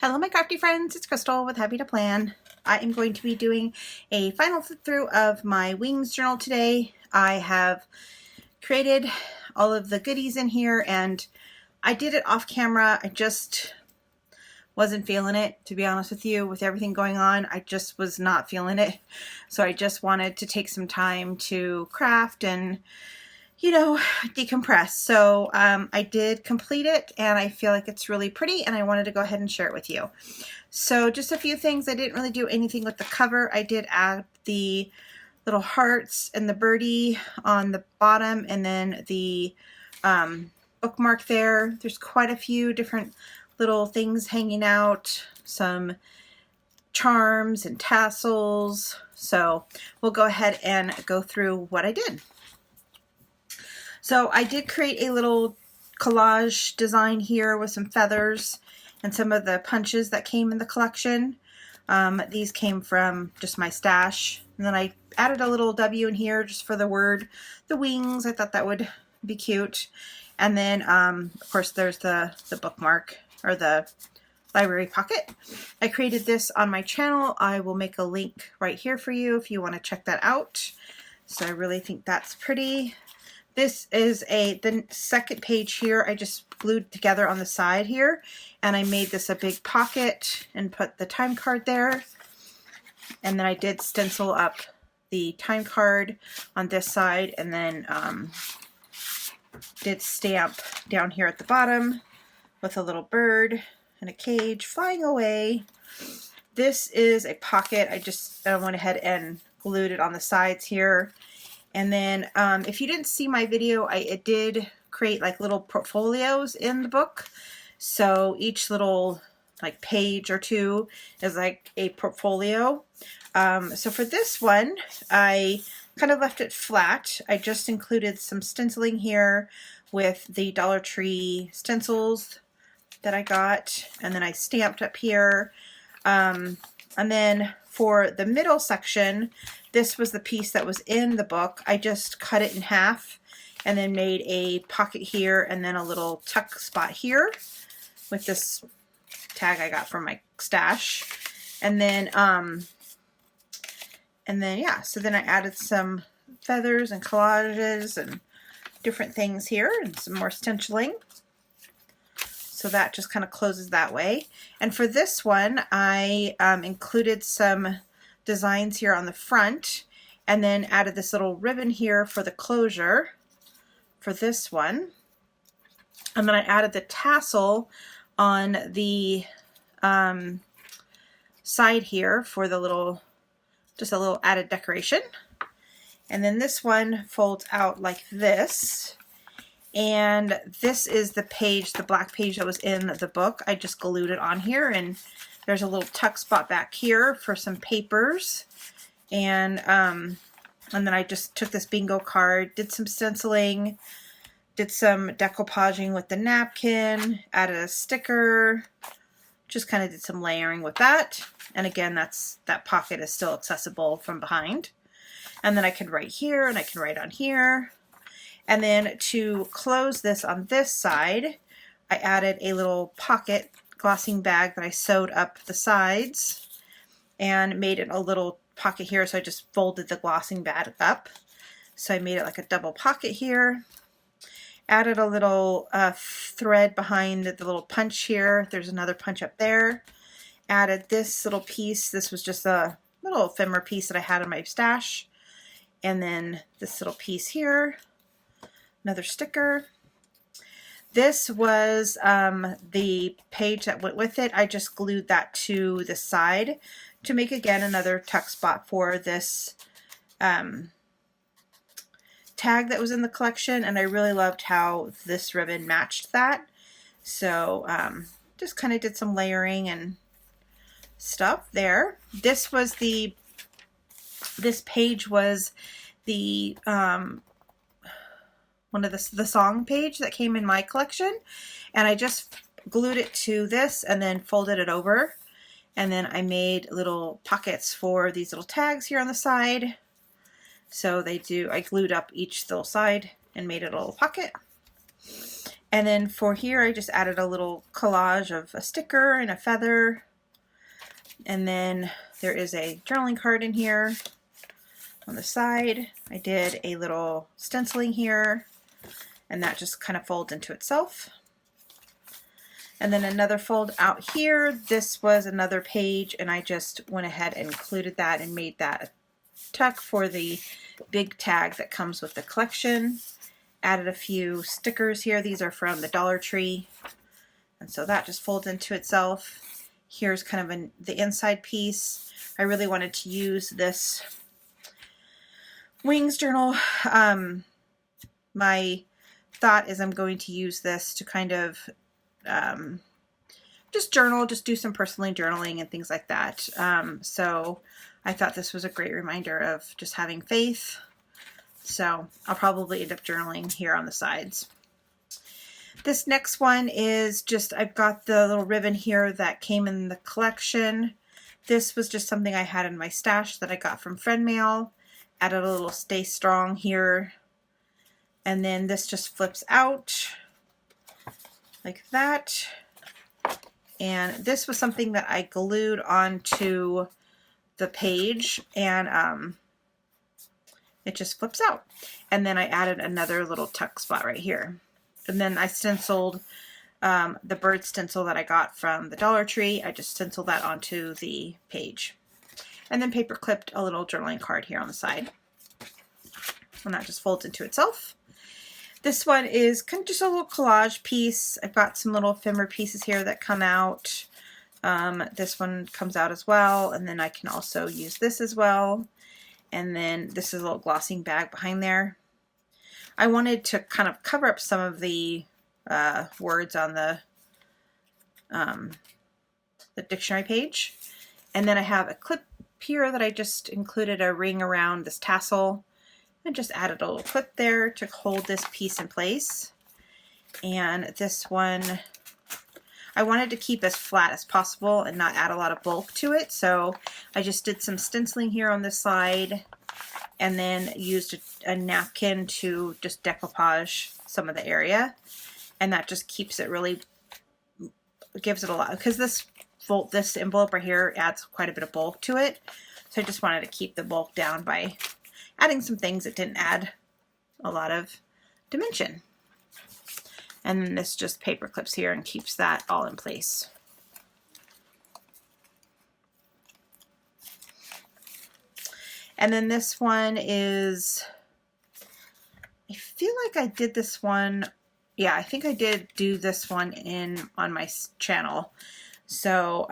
Hello my crafty friends, it's Crystal with Happy to Plan. I am going to be doing a final flip through of my wings journal today. I have created all of the goodies in here and I did it off camera. I just wasn't feeling it, to be honest with you. With everything going on, I just was not feeling it. So I just wanted to take some time to craft and decompress. So I did complete it and I feel like it's really pretty and I wanted to go ahead and share it with you. So just a few things. I didn't really do anything with the cover. I did add the little hearts and the birdie on the bottom and then the bookmark there. There's quite a few different little things hanging out, some charms and tassels. So we'll go ahead and go through what I did. So I did create a little collage design here with some feathers and some of the punches that came in the collection. These came from just my stash. And then I added a little W in here just for the word, the wings. I thought that would be cute. And then, of course, there's the bookmark or the library pocket. I created this on my channel. I will make a link right here for you if you want to check that out. So I really think that's pretty. This is the second page here. I just glued together on the side here, and I made this a big pocket and put the time card there. And then I did stencil up the time card on this side, and then did stamp down here at the bottom with a little bird and a cage flying away. This is a pocket. I went ahead and glued it on the sides here. And then if you didn't see my video, I did create like little portfolios in the book. So each little like page or two is like a portfolio. So for this one, I kind of left it flat. I just included some stenciling here with the Dollar Tree stencils that I got. And then I stamped up here. And then for the middle section, this was the piece that was in the book. I just cut it in half and then made a pocket here and then a little tuck spot here with this tag I got from my stash. And then yeah, so then I added some feathers and collages and different things here and some more stenciling. So that just kind of closes that way. And for this one, I included some designs here on the front and then added this little ribbon here for the closure for this one. And then I added the tassel on the side here for the little, just a little added decoration. And then this one folds out like this. And this is the page, the black page that was in the book. I just glued it on here, and there's a little tuck spot back here for some papers. And then I just took this bingo card, did some stenciling, did some decoupaging with the napkin, added a sticker, just kind of did some layering with that. And again, that pocket is still accessible from behind. And then I can write here and I can write on here. And then to close this on this side, I added a little pocket glossing bag that I sewed up the sides and made it a little pocket here. So I just folded the glossing bag up. So I made it like a double pocket here. Added a little thread behind the little punch here. There's another punch up there. Added this little piece. This was just a little ephemera piece that I had in my stash. And then this little piece here. Another sticker. This was the page that went with it. I just glued that to the side to make, again, another tuck spot for this tag that was in the collection, and I really loved how this ribbon matched that. So just kind of did some layering and stuff there. This page was the one of the song page that came in my collection, and I just glued it to this and then folded it over, and then I made little pockets for these little tags here on the side. So I glued up each little side and made it a little pocket. And then for here, I just added a little collage of a sticker and a feather. And then there is a journaling card in here on the side. I did a little stenciling here, and that just kind of folds into itself. And then another fold out here. This was another page, and I just went ahead and included that and made that a tuck for the big tag that comes with the collection. Added a few stickers here. These are from the Dollar Tree. And so that just folds into itself. Here's kind of the inside piece. I really wanted to use this wings journal. My thought is I'm going to use this to kind of just journal, just do some personally journaling and things like that. So I thought this was a great reminder of just having faith. So I'll probably end up journaling here on the sides. This next one is just, I've got the little ribbon here that came in the collection. This was just something I had in my stash that I got from friend mail. Added a little Stay Strong here. And then this just flips out like that. And this was something that I glued onto the page, and it just flips out. And then I added another little tuck spot right here. And then I stenciled the bird stencil that I got from the Dollar Tree. I just stenciled that onto the page. And then paper clipped a little journaling card here on the side. And that just folds into itself. This one is kind of just a little collage piece. I've got some little ephemera pieces here that come out. This one comes out as well. And then I can also use this as well. And then this is a little glossing bag behind there. I wanted to kind of cover up some of the words on the dictionary page. And then I have a clip here that I just included a ring around this tassel. And just added a little clip there to hold this piece in place. And this one, I wanted to keep as flat as possible and not add a lot of bulk to it. So I just did some stenciling here on this side and then used a napkin to just decoupage some of the area. And that just keeps it really, gives it a lot, because this envelope right here adds quite a bit of bulk to it. So I just wanted to keep the bulk down by adding some things that didn't add a lot of dimension. And then this just paper clips here and keeps that all in place. And then this one is, I feel like I did this one, yeah, I think I did do this one on my channel. So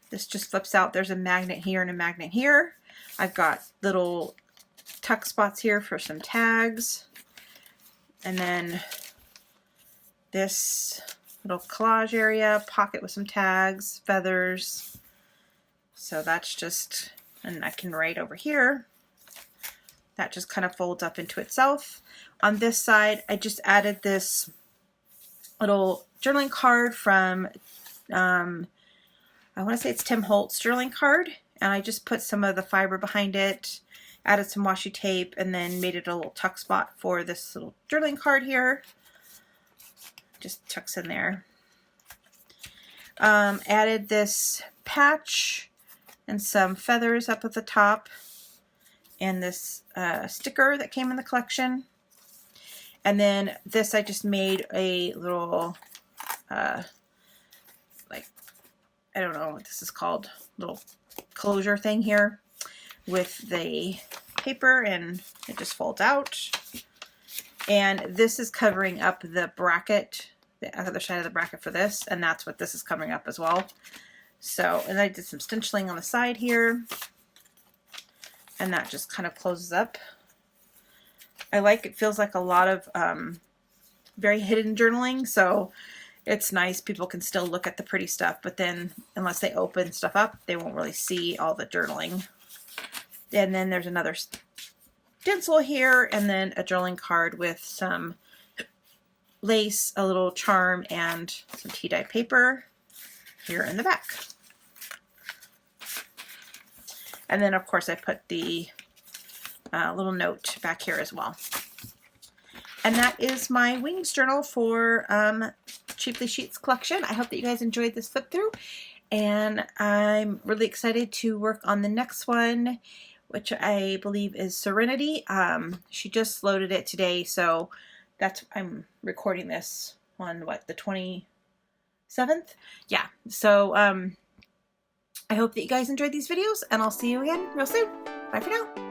this just flips out. There's a magnet here and a magnet here. I've got little tuck spots here for some tags, and then this little collage area, pocket with some tags, feathers. So that's just, and I can write over here. That just kind of folds up into itself. On this side, I just added this little journaling card from, I want to say it's Tim Holtz journaling card, and I just put some of the fiber behind it. Added some washi tape and then made it a little tuck spot for this little journaling card here. Just tucks in there. Added this patch and some feathers up at the top. And this sticker that came in the collection. And then this I just made a little, like, I don't know what this is called, little closure thing here with the paper, and it just folds out. And this is covering up the bracket, the other side of the bracket for this, and that's what this is covering up as well. So, and I did some stenciling on the side here, and that just kind of closes up. I like, it feels like a lot of very hidden journaling, so it's nice. People can still look at the pretty stuff, but then unless they open stuff up, they won't really see all the journaling. And then there's another stencil here, and then a journaling card with some lace, a little charm, and some tea dye paper here in the back. And then, of course, I put the little note back here as well. And that is my wings journal for Cheaply Chic's collection. I hope that you guys enjoyed this flip through, and I'm really excited to work on the next one, which I believe is Serenity. She just loaded it today, so I'm recording this on what, the 27th? Yeah, so I hope that you guys enjoyed these videos, and I'll see you again real soon. Bye for now.